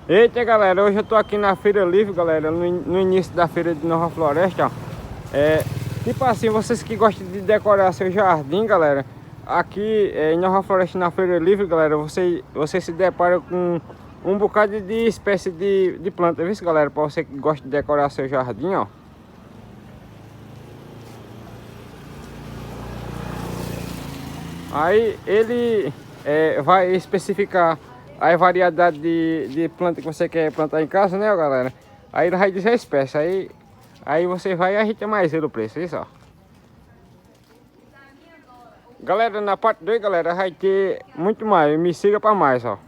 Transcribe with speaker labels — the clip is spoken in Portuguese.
Speaker 1: Eita galera, hoje eu tô aqui na Feira Livre, galera, no início da feira de Nova Floresta, ó. Tipo assim, vocês que gostam de decorar seu jardim, galera, aqui em Nova Floresta, na Feira Livre, galera, você se depara com um bocado de espécie de planta, viu, galera, para você que gosta de decorar seu jardim, ó. Aí ele vai especificar a variedade de planta que você quer plantar em casa, né, galera? Aí ele vai dizer a espécie, aí você vai e ajeita mais ele o preço, isso, ó. Galera, na parte 2, galera, vai ter muito mais, me siga para mais, ó.